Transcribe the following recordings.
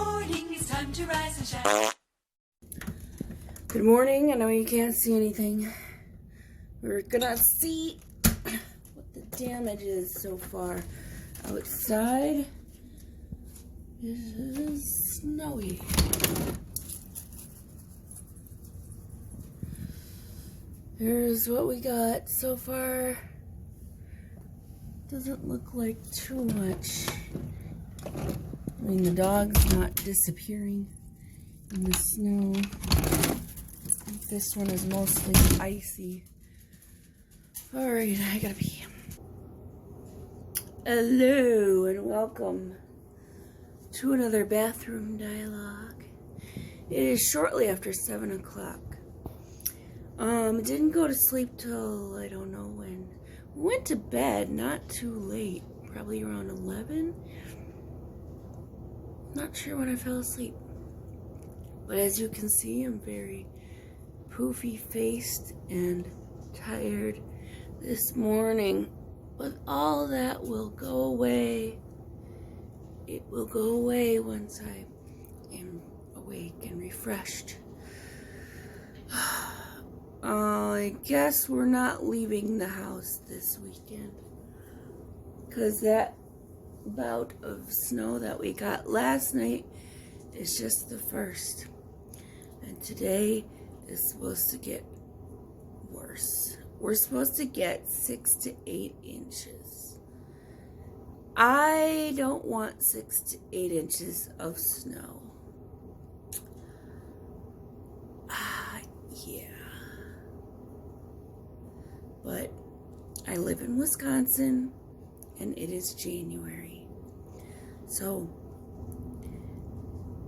morning, it's time to rise and shine. Good morning. I know you can't see anything. We're gonna see what the damage is so far. Outside it is snowy. Here's what we got so far. Doesn't look like too much. I mean, the dog's not disappearing in the snow. This one is mostly icy. Alright, I gotta pee. Hello and welcome to another bathroom dialogue. It is shortly after 7 o'clock. Didn't go to sleep till I don't know when. We went to bed not too late, probably around 11. Not sure when I fell asleep. But as you can see, I'm very poofy faced and tired this morning. But all that will go away. It will go away once I am awake and refreshed. I guess we're not leaving the house this weekend, because that bout of snow that we got last night is just the first. And today is supposed to get worse. We're supposed to get 6 to 8 inches. I don't want 6 to 8 inches of snow. Yeah. But I live in Wisconsin and it is January. So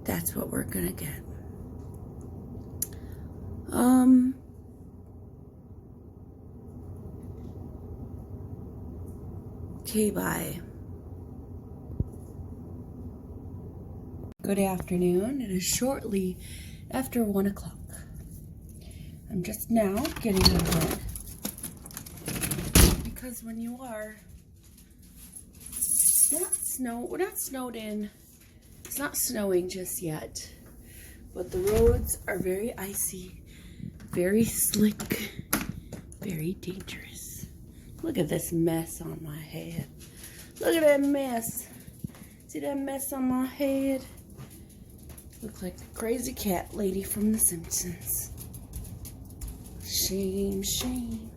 that's what we're gonna get. Okay, bye. Good afternoon. It is shortly after 1 o'clock. I'm just now getting out of bed. Because when you are we're not snowed in. It's not snowing just yet. But the roads are very icy, very slick, very dangerous. Look at this mess on my head. Look at that mess. See that mess on my head? Look like the crazy cat lady from The Simpsons. Shame, shame.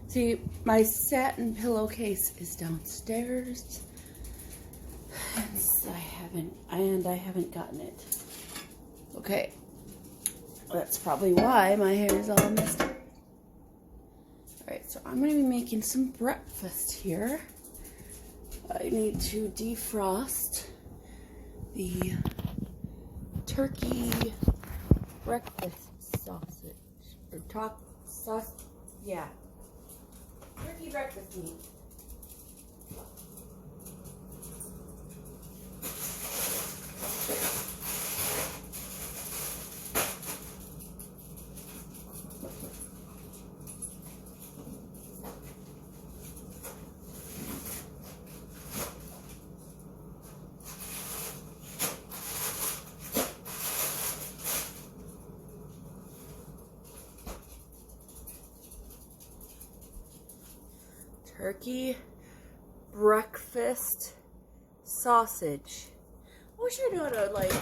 See, my satin pillowcase is downstairs. And I haven't gotten it. Okay. That's probably why my hair is all messed up. Alright, so I'm going to be making some breakfast here. I need to defrost the turkey breakfast sausage. Or yeah. Turkey breakfast meat. Turkey breakfast sausage. I wish I knew how to, like,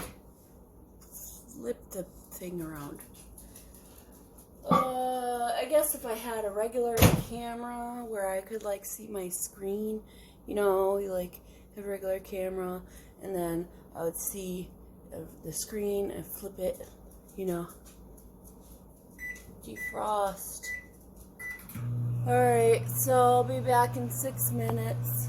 flip the thing around. I guess if I had a regular camera where I could, like, see my screen, you know, you, like, have a regular camera, and then I would see the screen and flip it, you know. Defrost. Alright, so I'll be back in 6 minutes.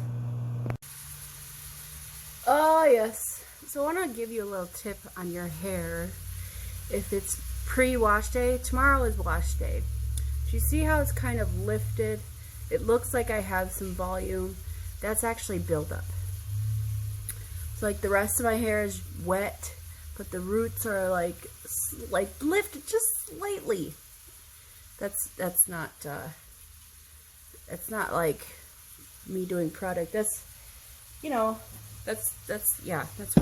Oh, yes. So I want to give you a little tip on your hair. If it's pre-wash day, tomorrow is wash day. Do you see how it's kind of lifted? It looks like I have some volume. That's actually buildup. So like the rest of my hair is wet, but the roots are like lifted just slightly. That's not like me doing product. That's, you know, that's what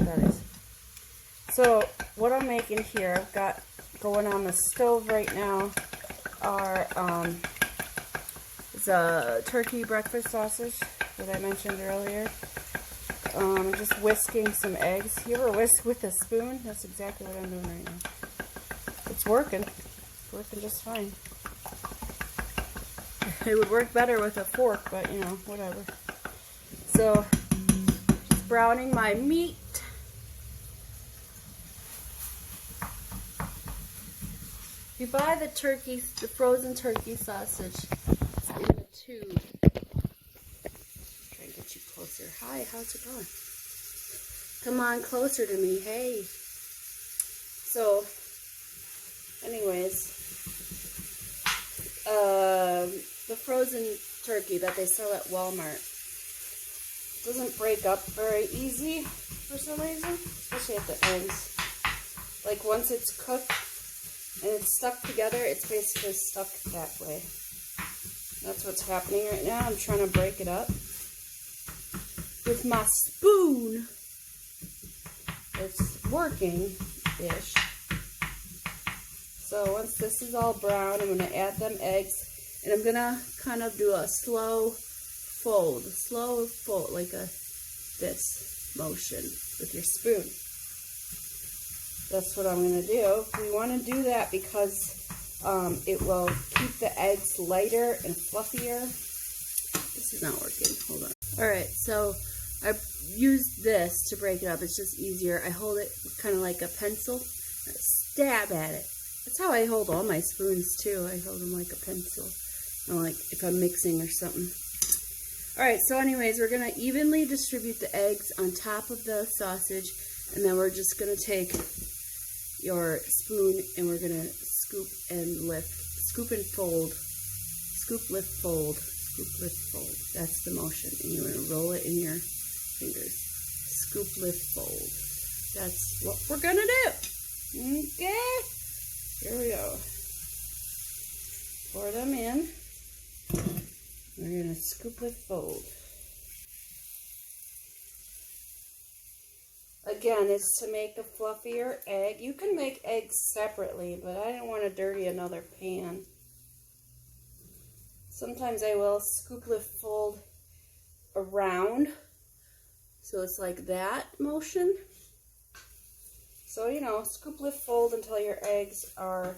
that is. So what I'm making here, I've got going on the stove right now are the turkey breakfast sausage that I mentioned earlier. I'm just whisking some eggs. You ever whisk with a spoon? That's exactly what I'm doing right now. It's working. It's working just fine. It would work better with a fork, but you know, whatever. So, just browning my meat. You buy the frozen turkey sausage in the tube. Try and get you closer. Hi, how's it going? Come on closer to me. Hey. So, anyways, the frozen turkey that they sell at Walmart doesn't break up very easy for some reason, especially at the ends. Like once it's cooked and it's stuck together, it's basically stuck that way. That's what's happening right now. I'm trying to break it up with my spoon. It's working-ish. So once this is all brown, I'm going to add them eggs. And I'm going to kind of do a slow fold, like this motion with your spoon. That's what I'm going to do. We want to do that because it will keep the eggs lighter and fluffier. This is not working. Hold on. Alright, so I used this to break it up. It's just easier. I hold it kind of like a pencil. I stab at it. That's how I hold all my spoons too. I hold them like a pencil. Or like if I'm mixing or something. Alright, so anyways, we're going to evenly distribute the eggs on top of the sausage. And then we're just going to take your spoon and we're going to scoop and lift. Scoop and fold. Scoop, lift, fold. Scoop, lift, fold. That's the motion. And you're going to roll it in your fingers. Scoop, lift, fold. That's what we're going to do. Okay. Here we go. Pour them in. We're going to scoop, lift, fold. Again, it's to make a fluffier egg. You can make eggs separately, but I don't want to dirty another pan. Sometimes I will scoop, lift, fold around. So it's like that motion. So, you know, scoop, lift, fold until your eggs are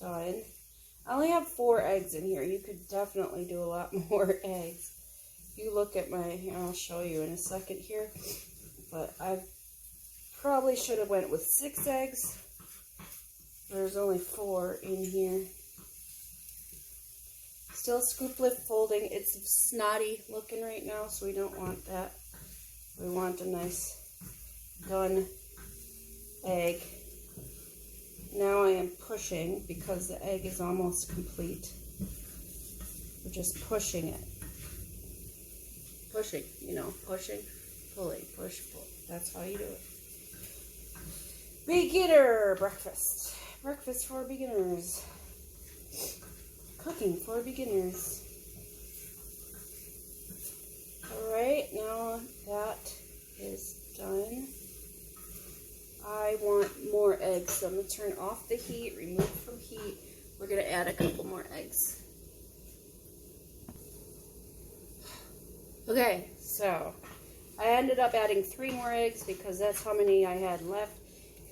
done. I only have 4 eggs in here. You could definitely do a lot more eggs. You look at my, I'll show you in a second here. But I probably should have went with 6 eggs. There's only 4 in here. Still scoop, lift, folding. It's snotty looking right now, so we don't want that. We want a nice done egg. Now I am pushing because the egg is almost complete. We're just pushing it. Pushing, you know, pushing, pulling, push, pull. That's how you do it. Beginner breakfast. Breakfast for beginners. Cooking for beginners. Alright, now that is done. I want more eggs, so I'm going to turn off the heat, remove from heat. We're going to add a couple more eggs. Okay, so I ended up adding 3 more eggs because that's how many I had left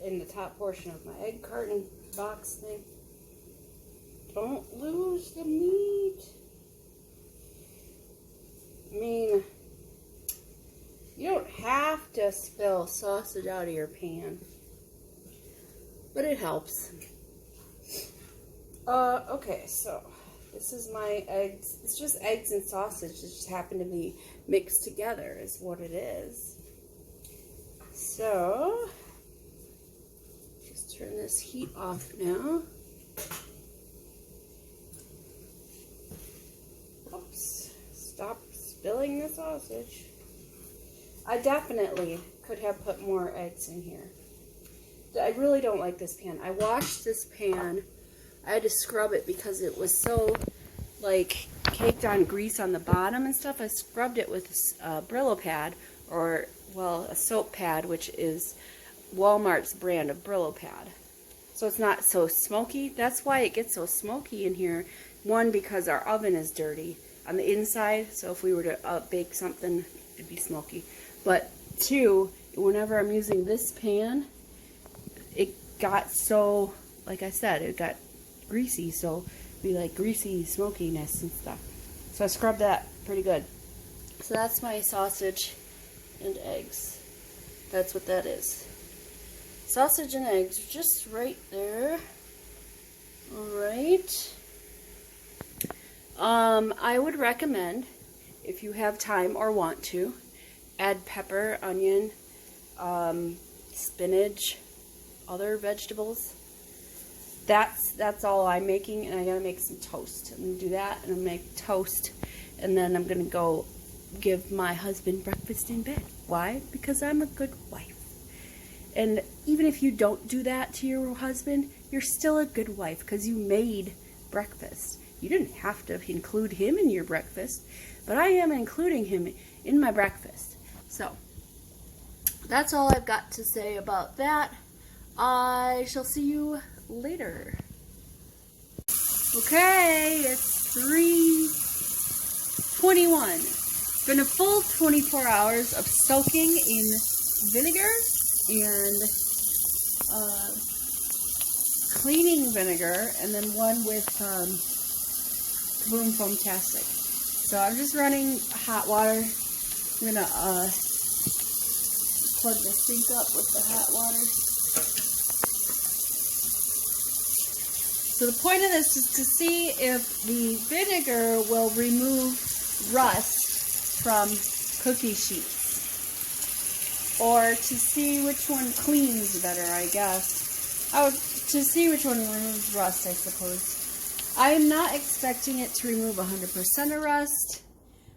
in the top portion of my egg carton box thing. Don't lose the meat. I mean, you don't have to spill sausage out of your pan, but it helps. Okay, so this is my eggs. It's just eggs and sausage. It just happen to be mixed together is what it is. So, just turn this heat off now. Oops, stop spilling the sausage. I definitely could have put more eggs in here. I really don't like this pan. I washed this pan. I had to scrub it because it was so, like, caked on grease on the bottom and stuff. I scrubbed it with a Brillo pad, or, well, a soap pad, which is Walmart's brand of Brillo pad. So it's not so smoky. That's why it gets so smoky in here. One, because our oven is dirty on the inside, so if we were to bake something, it'd be smoky. But two, whenever I'm using this pan, it got so, like I said, it got greasy, so it'd be like greasy smokiness and stuff. So I scrubbed that pretty good. So that's my sausage and eggs. That's what that is. Sausage and eggs, just right there. Alright. I would recommend, if you have time or want to, add pepper, onion, spinach, other vegetables. That's all I'm making, and I gotta make some toast. I'm gonna do that, and I'm gonna make toast, and then I'm gonna go give my husband breakfast in bed. Why? Because I'm a good wife. And even if you don't do that to your husband, you're still a good wife because you made breakfast. You didn't have to include him in your breakfast, but I am including him in my breakfast. So, that's all I've got to say about that. I shall see you later. Okay, it's 3:21. It's been a full 24 hours of soaking in vinegar and cleaning vinegar, and then one with Kaboom Foamtastic. So I'm just running hot water. I'm gonna plug the sink up with the hot water. So the point of this is to see if the vinegar will remove rust from cookie sheets, or to see which one cleans better, I guess. To see which one removes rust, I suppose. I'm not expecting it to remove 100% of rust,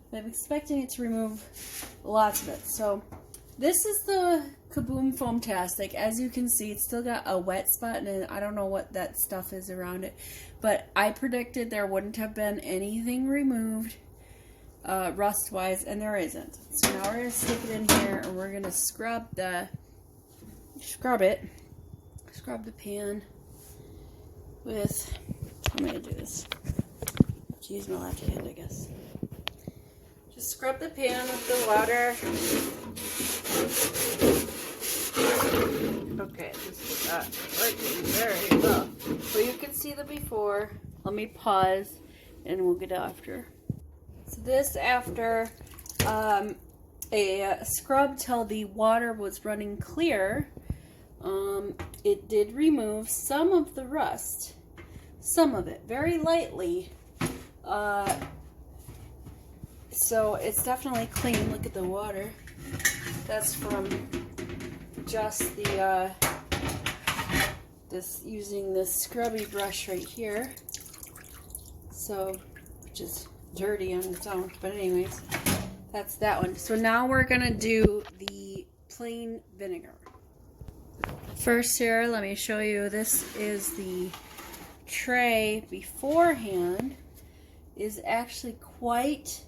but I'm expecting it to remove lots of it. So this is the Kaboom Foamtastic. As you can see, it's still got a wet spot, and I don't know what that stuff is around it, but I predicted there wouldn't have been anything removed rust-wise, and there isn't. So now we're going to stick it in here, and we're going to scrub the pan with, how am I going to do this? I have to use my left hand, I guess. Just scrub the pan with the water. Okay, this is not working very well. So you can see the before. Let me pause, and we'll get after. So this after a scrub till the water was running clear. It did remove some of the rust. Some of it, very lightly. So it's definitely clean. Look at the water. That's from just the using this scrubby brush right here. So, which is dirty on its own, but anyways, that's that one. So now we're gonna do the plain vinegar. First here, let me show you, this is the tray beforehand. Is actually quite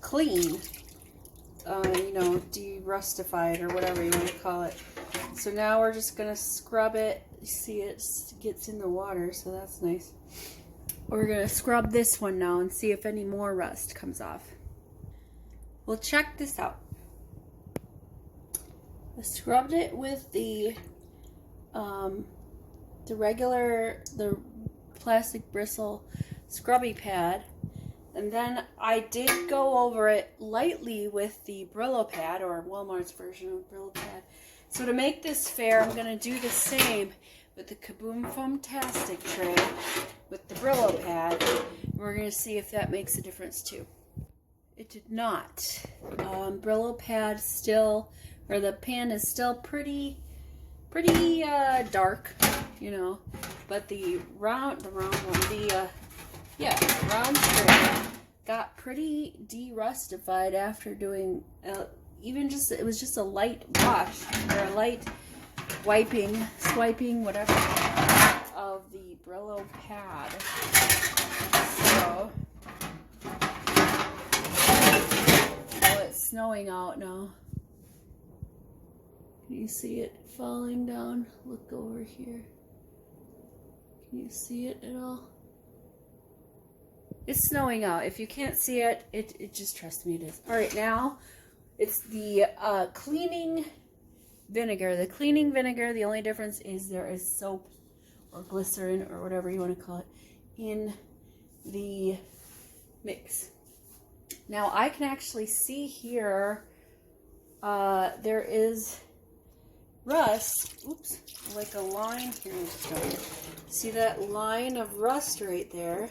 clean, you know, de-rustified or whatever you want to call it. So now we're just gonna scrub it. You see it gets in the water, so that's nice. We're gonna scrub this one now and see if any more rust comes off. Well, check this out. I scrubbed it with the plastic bristle scrubby pad, and then I did go over it lightly with the Brillo pad, or Walmart's version of Brillo pad. So to make this fair, I'm gonna do the same with the Kaboom Foamtastic tray with the Brillo pad. We're gonna see if that makes a difference too. It did not. Brillo pad still, or the pan is still pretty dark, you know, but the round tray got pretty de-rustified after doing it was just a light wash, or a light swiping, whatever, of the Brillo pad. So, oh, it's snowing out now. Can you see it falling down? Look over here. Can you see it at all? It's snowing out. If you can't see it, it just, trust me, it is. All right, now it's the cleaning vinegar. The cleaning vinegar, the only difference is there is soap or glycerin or whatever you want to call it in the mix. Now I can actually see here there is rust. Oops, like a line here. See that line of rust right there?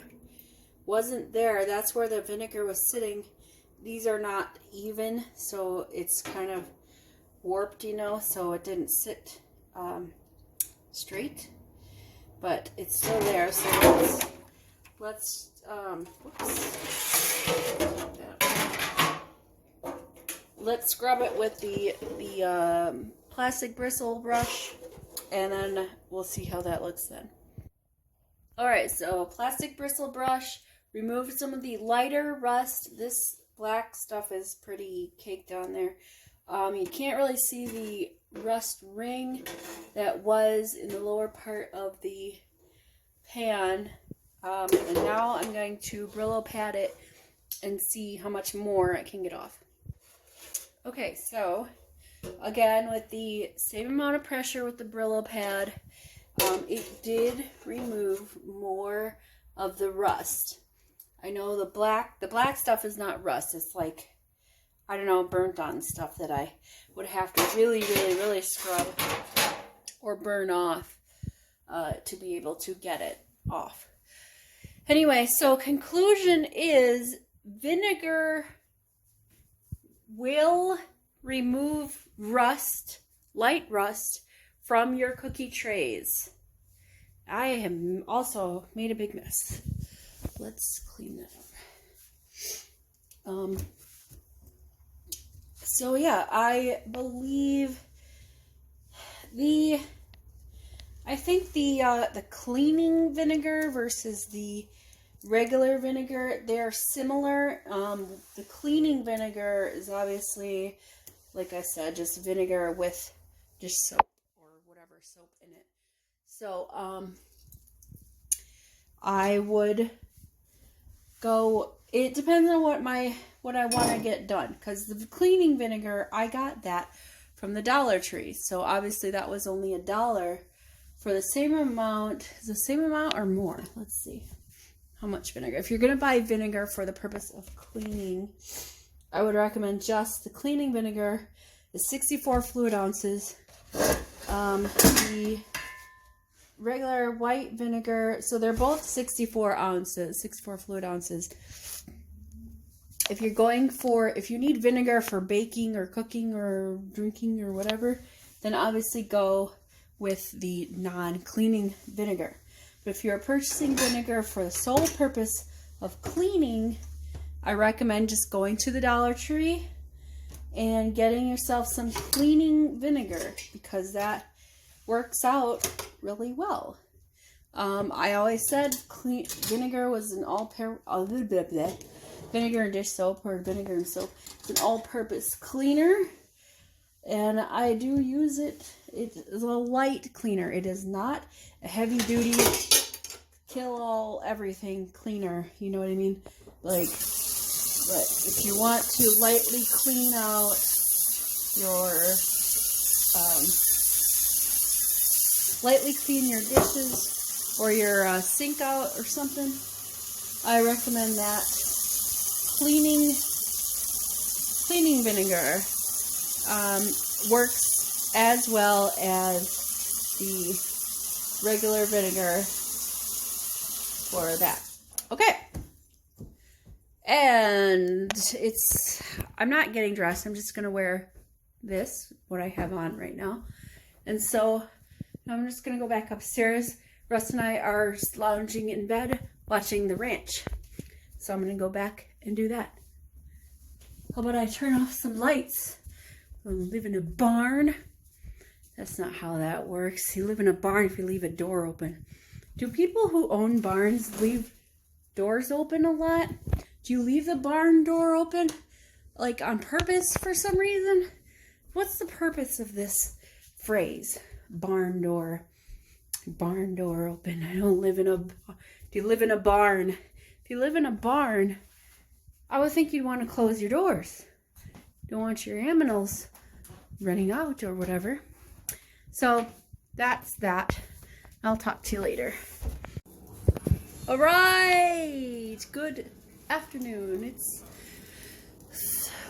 Wasn't there. That's where the vinegar was sitting. These are not even, so it's kind of warped, you know, so it didn't sit straight, but it's still there. So let's let's scrub it with the plastic bristle brush, and then we'll see how that looks then. All right, so plastic bristle brush. Remove some of the lighter rust. This black stuff is pretty caked on there. You can't really see the rust ring that was in the lower part of the pan. And now I'm going to Brillo pad it and see how much more I can get off. Okay, so again, with the same amount of pressure with the Brillo pad, it did remove more of the rust. I know the black stuff is not rust. It's like, I don't know, burnt on stuff that I would have to really, really, really scrub or burn off to be able to get it off. Anyway, so conclusion is vinegar will remove rust, light rust, from your cookie trays. I have also made a big mess. Let's clean that up. So yeah, I believe I think the cleaning vinegar versus the regular vinegar, they're similar. The cleaning vinegar is obviously, like I said, just vinegar with just soap or whatever soap in it. So I would go, it depends on what I want to get done, because the cleaning vinegar, I got that from the Dollar Tree. So obviously that was only $1 for the same amount. Is the same amount or more? Let's see how much vinegar. If you're going to buy vinegar for the purpose of cleaning, I would recommend just the cleaning vinegar is 64 fluid ounces. The regular white vinegar, so they're both 64 ounces, 64 fluid ounces. If you need vinegar for baking or cooking or drinking or whatever, then obviously go with the non-cleaning vinegar. But if you're purchasing vinegar for the sole purpose of cleaning, I recommend just going to the Dollar Tree and getting yourself some cleaning vinegar, because that works out really well. I always said vinegar was an vinegar and dish soap, or vinegar and soap. It's an all-purpose cleaner, and I do use it. It is a light cleaner. It is not a heavy-duty, kill-all everything cleaner. You know what I mean? Like, but if you want to lightly clean out your lightly clean your dishes or your sink out or something, I recommend that cleaning vinegar works as well as the regular vinegar for that. Okay. And I'm not getting dressed. I'm just going to wear this, what I have on right now. And so I'm just going to go back upstairs. Russ and I are lounging in bed watching The Ranch. So I'm going to go back and do that. How about I turn off some lights? I live in a barn. That's not how that works. You live in a barn if you leave a door open. Do people who own barns leave doors open a lot? Do you leave the barn door open, like on purpose for some reason? What's the purpose of this phrase, barn door open. I don't live in a, do you live in a barn? If you live in a barn, I would think you'd want to close your doors. Don't want your animals running out or whatever. So that's that. I'll talk to you later. All right, good afternoon. It's,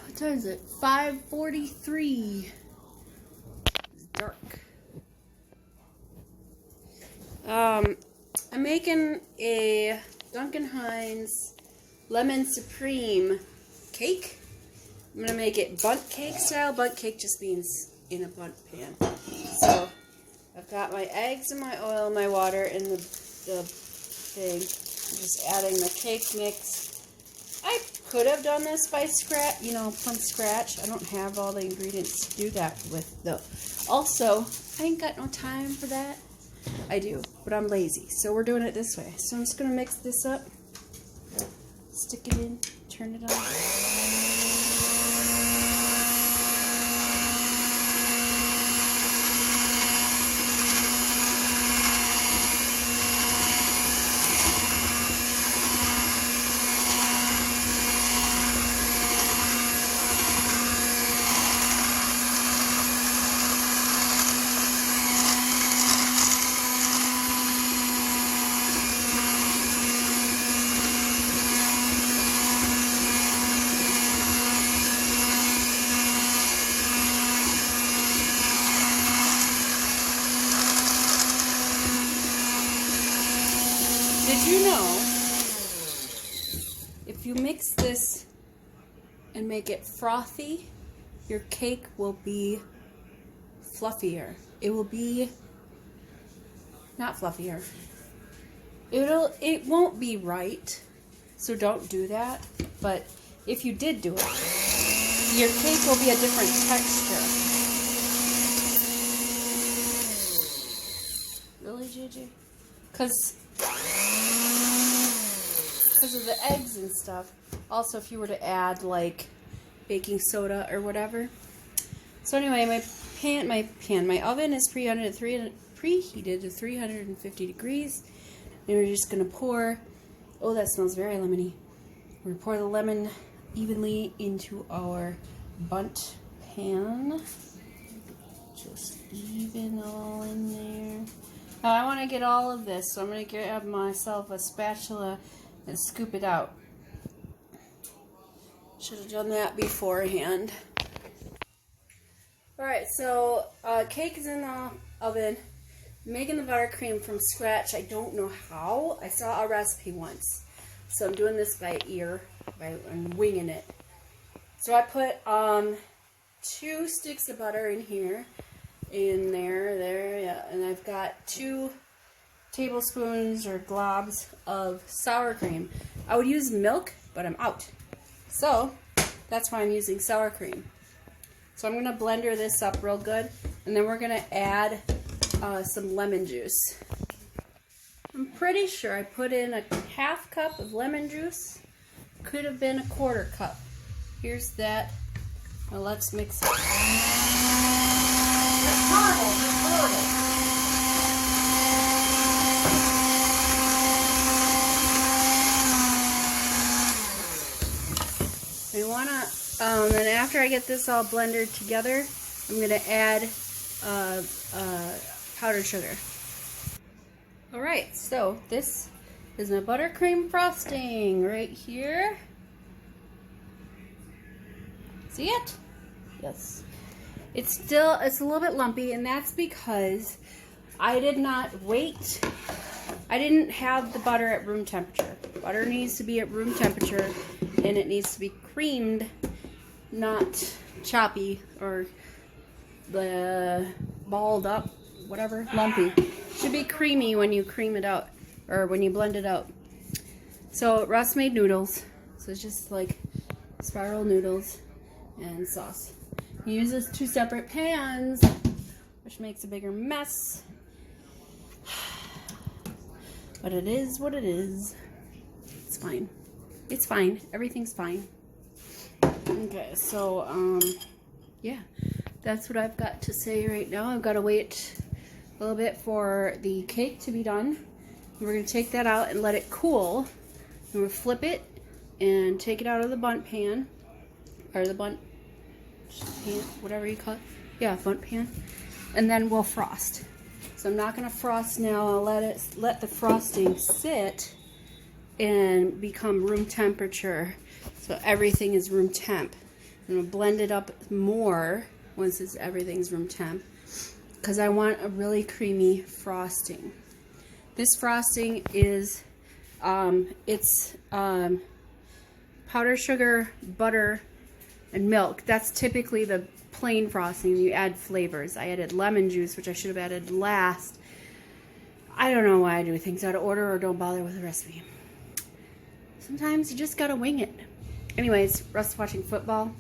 what time is it? 5:43. It's dark. I'm making a Duncan Hines lemon supreme cake. I'm gonna make it bundt cake style. Bundt cake just means in a bundt pan. So I've got my eggs and my oil and my water in the thing. I'm just adding the cake mix. I could have done this by scratch, from scratch. I don't have all the ingredients to do that with though. Also, I ain't got no time for that. I do, but I'm lazy, so we're doing it this way. So I'm just gonna mix this up, stick it in, turn it on. Did you know, if you mix this and make it frothy, your cake will be fluffier. It will be not fluffier. It won't be right, so don't do that. But if you did do it, your cake will be a different texture. Really, JJ? Because of the eggs and stuff. Also, if you were to add like baking soda or whatever. So anyway, my oven is preheated to 350 degrees. And we're just gonna pour. Oh, that smells very lemony. We're gonna pour the lemon evenly into our bundt pan. Just even all in there. Now I want to get all of this, so I'm going to grab myself a spatula and scoop it out. Should have done that beforehand. Alright, so cake is in the oven. I'm making the buttercream from scratch. I don't know how. I saw a recipe once. So I'm doing this by ear. I'm winging it. So I put 2 sticks of butter in here. In there, yeah. And I've got 2 tablespoons or globs of sour cream. I would use milk, but I'm out. So that's why I'm using sour cream. So I'm going to blender this up real good, and then we're going to add some lemon juice. I'm pretty sure I put in a ½ cup of lemon juice. Could have been a ¼ cup. Here's that. Now let's mix it. I wanna, then after I get this all blended together, I'm gonna add powdered sugar. Alright, so this is my buttercream frosting right here. See it? Yes. It's a little bit lumpy, and that's because I did not wait. I didn't have the butter at room temperature. Butter needs to be at room temperature, and it needs to be creamed, not choppy or the balled up, whatever, lumpy. It should be creamy when you cream it out, or when you blend it out. So Russ made noodles, so it's just like spiral noodles and sauce. He uses 2 separate pans, which makes a bigger mess. But it is what it is. It's fine. It's fine. Everything's fine. Okay, so, yeah. that's what I've got to say right now. I've got to wait a little bit for the cake to be done. We're going to take that out and let it cool. And we'll flip it and take it out of the bundt pan, or the bundt pan, whatever you call it. Yeah, bundt pan. And then we'll frost. So I'm not going to frost now. I'll let the frosting sit and become room temperature. So everything is room temp. I'm going to blend it up more once everything's room temp, because I want a really creamy frosting. This frosting is powdered sugar, butter, and milk. That's typically the plain frosting. You add flavors. I added lemon juice, which I should have added last. I don't know why I do things out of order or don't bother with the recipe. Sometimes you just gotta wing it. Anyways, Russ watching football.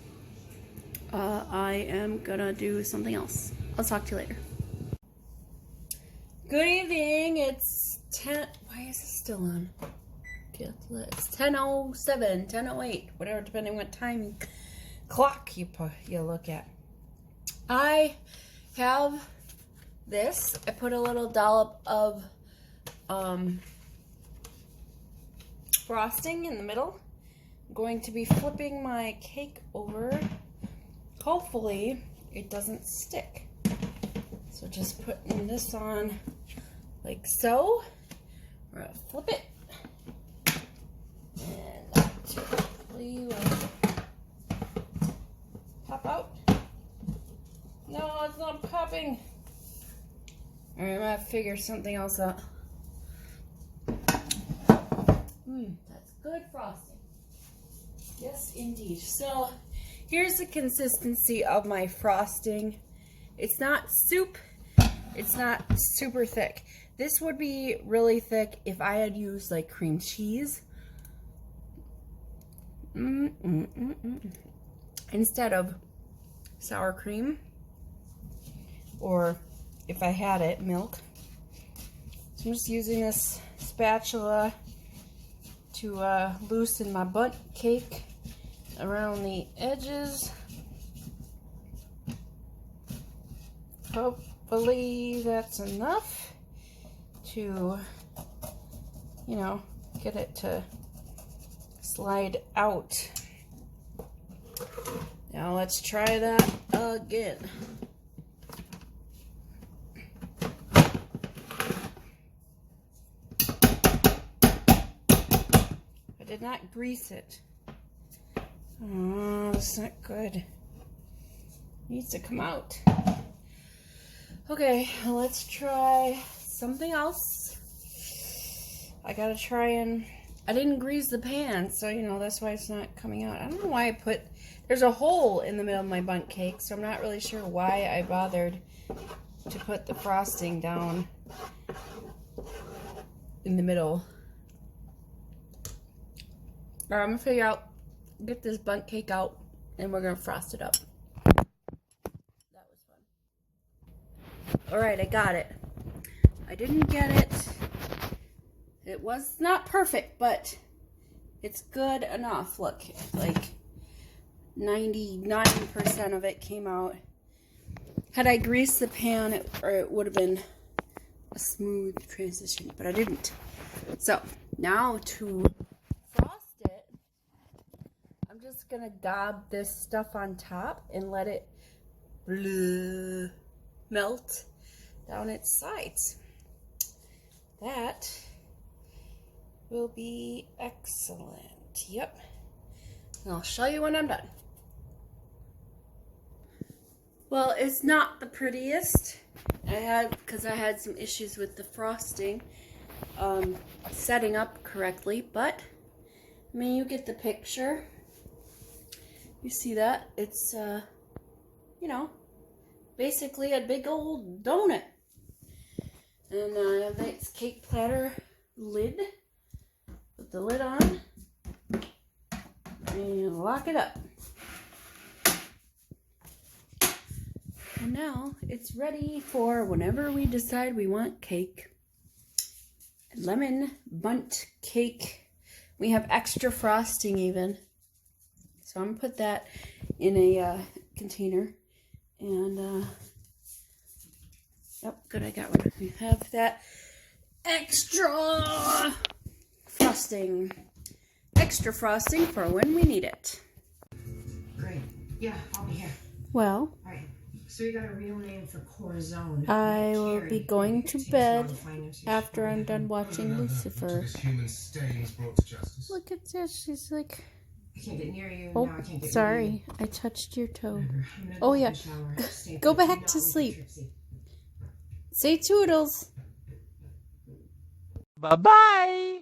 I am gonna do something else. I'll talk to you later. Good evening. It's 10. Why is it still on? It's 10:07, 10:08, whatever, depending what time clock you look at. I have this. I put a little dollop of frosting in the middle. I'm going to be flipping my cake over. Hopefully it doesn't stick. So just putting this on like so. We're gonna flip it. And that hopefully will pop out. No, it's not popping. Alright, I'm gonna figure something else out. That's good frosting. Yes, indeed. So, here's the consistency of my frosting. It's not soup. It's not super thick. This would be really thick if I had used like cream cheese instead of sour cream, or if I had it, milk. So I'm just using this spatula to loosen my bundt cake around the edges. Hopefully that's enough to, you know, get it to slide out. Now let's try that again. I did not grease it. Oh, that's not good. Needs to come out. Okay, let's try something else. I gotta try and... I didn't grease the pan, so, you know, that's why it's not coming out. I don't know why I put... There's a hole in the middle of my bundt cake, so I'm not really sure why I bothered to put the frosting down in the middle. Alright, I'm gonna figure out, get this bundt cake out, and we're gonna frost it up. That was fun. Alright, I got it. I didn't get it. It was not perfect, but it's good enough. Look, like 99% of it came out. Had I greased the pan, it would have been a smooth transition, but I didn't. So, now to frost it, I'm just going to dab this stuff on top and let it melt down its sides. That will be excellent. Yep. And I'll show you when I'm done. Well, it's not the prettiest. Because I had some issues with the frosting setting up correctly, but I mean, you get the picture. You see that? It's you know, basically a big old donut. And I have this cake platter lid. Put the lid on and lock it up. And now it's ready for whenever we decide we want cake. Lemon bundt cake. We have extra frosting even. So I'm gonna put that in a container And, oh, good, I got one. We have that extra frosting. Extra frosting for when we need it. Great. Yeah, I'll be here. Well, All right. So you got a real name for Corazon. I will be going to bed after I'm done watching Lucifer. This human stain was brought to justice. Look at this. She's like, I can't get near you. oh, No, I can't get sorry. near you. I touched your toe. I'm gonna Oh, go yeah. in the shower. Stay Go put. back Not to with the sleep. Trixie. Say toodles. Bye-bye.